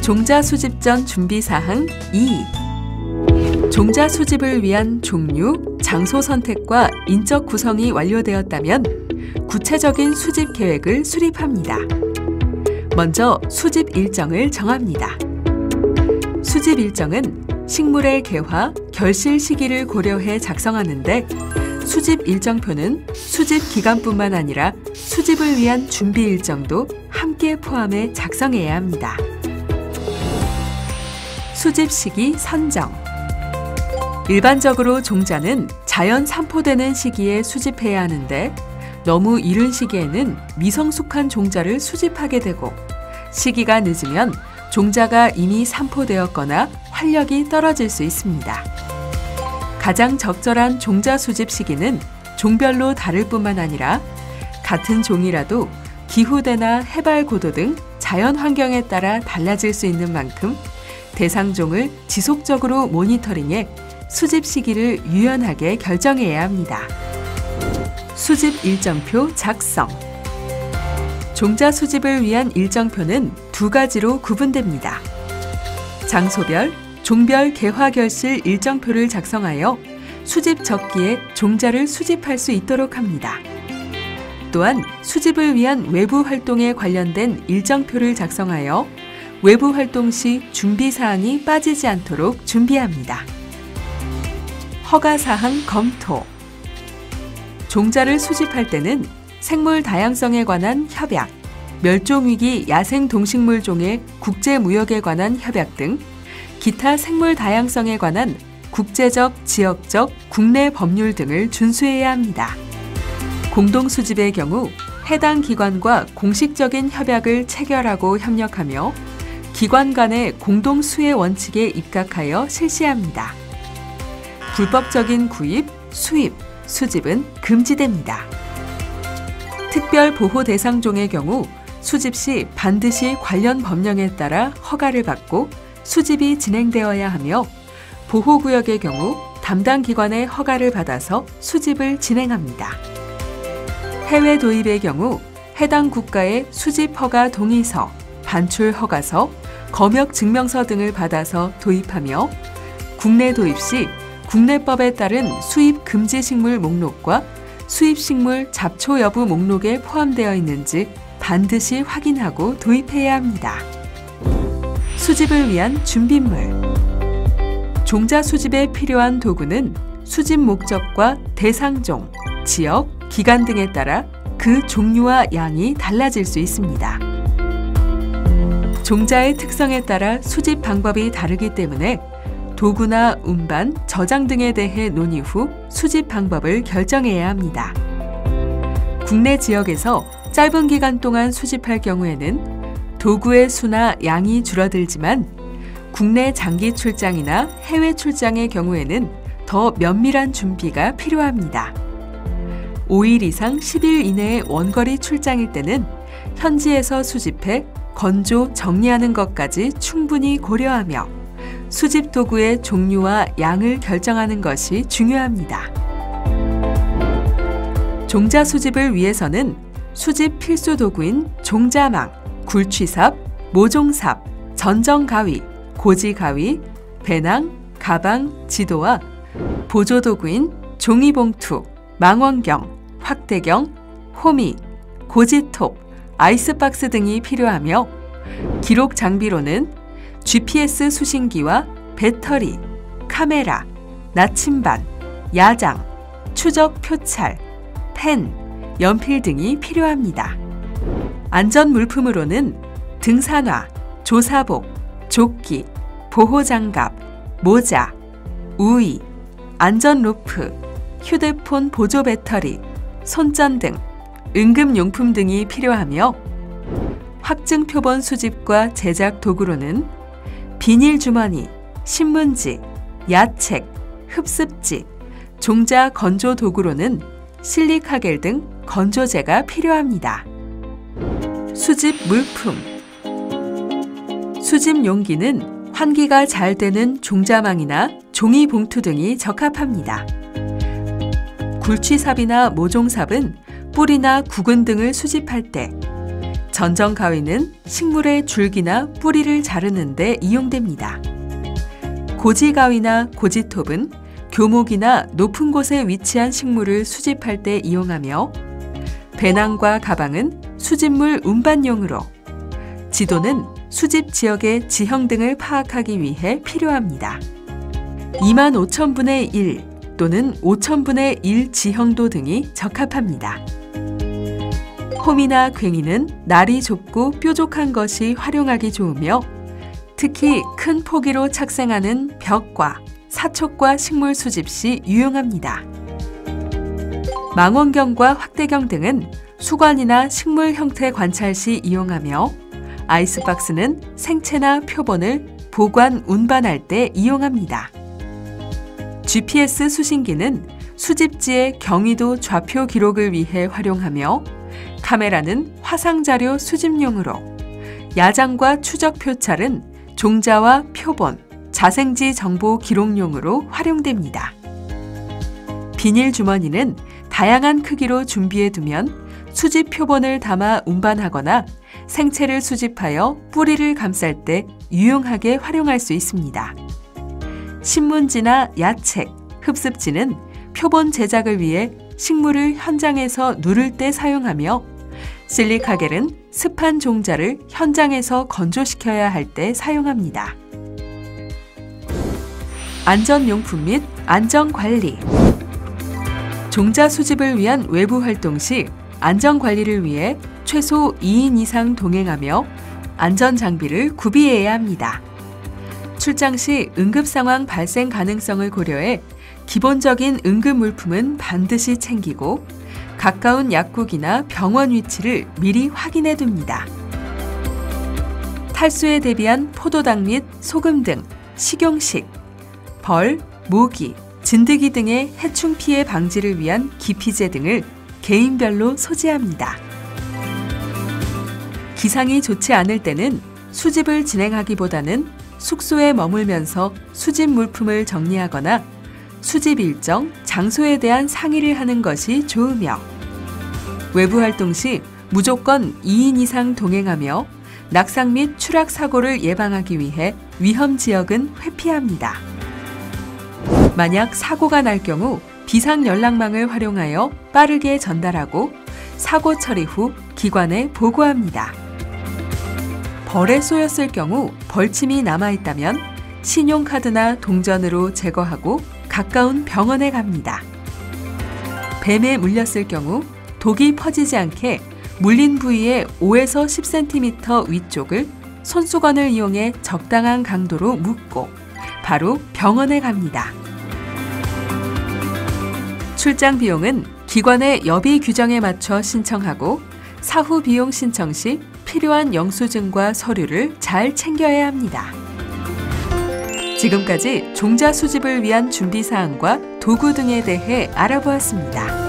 종자 수집 전 준비사항 2. 종자 수집을 위한 종류, 장소 선택과 인적 구성이 완료되었다면 구체적인 수집 계획을 수립합니다. 먼저 수집 일정을 정합니다. 수집 일정은 식물의 개화, 결실 시기를 고려해 작성하는데 수집 일정표는 수집 기간뿐만 아니라 수집을 위한 준비 일정도 함께 포함해 작성해야 합니다. 수집 시기 선정. 일반적으로 종자는 자연 산포되는 시기에 수집해야 하는데 너무 이른 시기에는 미성숙한 종자를 수집하게 되고 시기가 늦으면 종자가 이미 산포되었거나 활력이 떨어질 수 있습니다. 가장 적절한 종자 수집 시기는 종별로 다를 뿐만 아니라 같은 종이라도 기후대나 해발 고도 등 자연 환경에 따라 달라질 수 있는 만큼 대상종을 지속적으로 모니터링해 수집 시기를 유연하게 결정해야 합니다. 수집 일정표 작성. 종자 수집을 위한 일정표는 두 가지로 구분됩니다. 장소별, 종별 개화 결실 일정표를 작성하여 수집 적기에 종자를 수집할 수 있도록 합니다. 또한 수집을 위한 외부 활동에 관련된 일정표를 작성하여 외부 활동 시 준비 사항이 빠지지 않도록 준비합니다. 허가사항 검토. 종자를 수집할 때는 생물 다양성에 관한 협약, 멸종위기 야생동식물종의 국제무역에 관한 협약 등 기타 생물 다양성에 관한 국제적, 지역적, 국내 법률 등을 준수해야 합니다. 공동수집의 경우 해당 기관과 공식적인 협약을 체결하고 협력하며 기관 간의 공동수혜 원칙에 입각하여 실시합니다. 불법적인 구입, 수입, 수집은 금지됩니다. 특별 보호 대상종의 경우 수집 시 반드시 관련 법령에 따라 허가를 받고 수집이 진행되어야 하며 보호구역의 경우 담당 기관의 허가를 받아서 수집을 진행합니다. 해외 도입의 경우 해당 국가의 수집 허가 동의서, 반출 허가서, 검역 증명서 등을 받아서 도입하며 국내 도입 시 국내법에 따른 수입 금지 식물 목록과 수입 식물 잡초 여부 목록에 포함되어 있는지 반드시 확인하고 도입해야 합니다. 수집을 위한 준비물. 종자 수집에 필요한 도구는 수집 목적과 대상종, 지역, 기간 등에 따라 그 종류와 양이 달라질 수 있습니다. 종자의 특성에 따라 수집 방법이 다르기 때문에 도구나 운반, 저장 등에 대해 논의 후 수집 방법을 결정해야 합니다. 국내 지역에서 짧은 기간 동안 수집할 경우에는 도구의 수나 양이 줄어들지만 국내 장기 출장이나 해외 출장의 경우에는 더 면밀한 준비가 필요합니다. 5일 이상 10일 이내의 원거리 출장일 때는 현지에서 수집해 건조, 정리하는 것까지 충분히 고려하며 수집 도구의 종류와 양을 결정하는 것이 중요합니다. 종자 수집을 위해서는 수집 필수 도구인 종자망, 굴취삽, 모종삽, 전정가위, 고지가위, 배낭, 가방, 지도와 보조도구인 종이봉투, 망원경, 확대경, 호미, 고지톱, 아이스박스 등이 필요하며 기록 장비로는 GPS 수신기와 배터리, 카메라, 나침반, 야장, 추적 표찰, 펜, 연필 등이 필요합니다. 안전 물품으로는 등산화, 조사복, 조끼, 보호장갑, 모자, 우의, 안전 로프, 휴대폰 보조 배터리, 손전 등 응급용품 등이 필요하며 확증 표본 수집과 제작 도구로는 비닐 주머니, 신문지, 야책, 흡습지, 종자 건조 도구로는 실리카겔 등 건조제가 필요합니다. 수집 물품. 수집 용기는 환기가 잘 되는 종자망이나 종이 봉투 등이 적합합니다. 굴취삽이나 모종삽은 뿌리나 구근 등을 수집할 때 전정 가위는 식물의 줄기나 뿌리를 자르는 데 이용됩니다. 고지 가위나 고지톱은 교목이나 높은 곳에 위치한 식물을 수집할 때 이용하며, 배낭과 가방은 수집물 운반용으로, 지도는 수집 지역의 지형 등을 파악하기 위해 필요합니다. 25,000분의 1 또는 5,000분의 1 지형도 등이 적합합니다. 홈이나 괭이는 날이 좁고 뾰족한 것이 활용하기 좋으며, 특히 큰 포기로 착생하는 벽과 사촉과 식물 수집 시 유용합니다. 망원경과 확대경 등은 수관이나 식물 형태 관찰 시 이용하며, 아이스박스는 생채나 표본을 보관, 운반할 때 이용합니다. GPS 수신기는 수집지의 경위도 좌표 기록을 위해 활용하며, 카메라는 화상자료 수집용으로, 야장과 추적 표찰은 종자와 표본, 자생지 정보 기록용으로 활용됩니다. 비닐 주머니는 다양한 크기로 준비해 두면 수집 표본을 담아 운반하거나 생채를 수집하여 뿌리를 감쌀 때 유용하게 활용할 수 있습니다. 신문지나 야책, 흡습지는 표본 제작을 위해 식물을 현장에서 누를 때 사용하며, 실리카겔은 습한 종자를 현장에서 건조시켜야 할 때 사용합니다. 안전용품 및 안전관리. 종자 수집을 위한 외부 활동 시 안전관리를 위해 최소 2인 이상 동행하며 안전장비를 구비해야 합니다. 출장 시 응급상황 발생 가능성을 고려해 기본적인 응급물품은 반드시 챙기고, 가까운 약국이나 병원 위치를 미리 확인해 둡니다. 탈수에 대비한 포도당 및 소금 등 식용식, 벌, 모기, 진드기 등의 해충 피해 방지를 위한 기피제 등을 개인별로 소지합니다. 기상이 좋지 않을 때는 수집을 진행하기보다는 숙소에 머물면서 수집 물품을 정리하거나 수집 일정, 장소에 대한 상의를 하는 것이 좋으며, 외부 활동 시 무조건 2인 이상 동행하며 낙상 및 추락 사고를 예방하기 위해 위험 지역은 회피합니다. 만약 사고가 날 경우 비상 연락망을 활용하여 빠르게 전달하고 사고 처리 후 기관에 보고합니다. 벌에 쏘였을 경우 벌침이 남아있다면 신용카드나 동전으로 제거하고 가까운 병원에 갑니다. 뱀에 물렸을 경우 독이 퍼지지 않게 물린 부위의 5에서 10cm 위쪽을 손수건을 이용해 적당한 강도로 묶고 바로 병원에 갑니다. 출장 비용은 기관의 여비 규정에 맞춰 신청하고, 사후 비용 신청 시 필요한 영수증과 서류를 잘 챙겨야 합니다. 지금까지 종자 수집을 위한 준비 사항과 도구 등에 대해 알아보았습니다.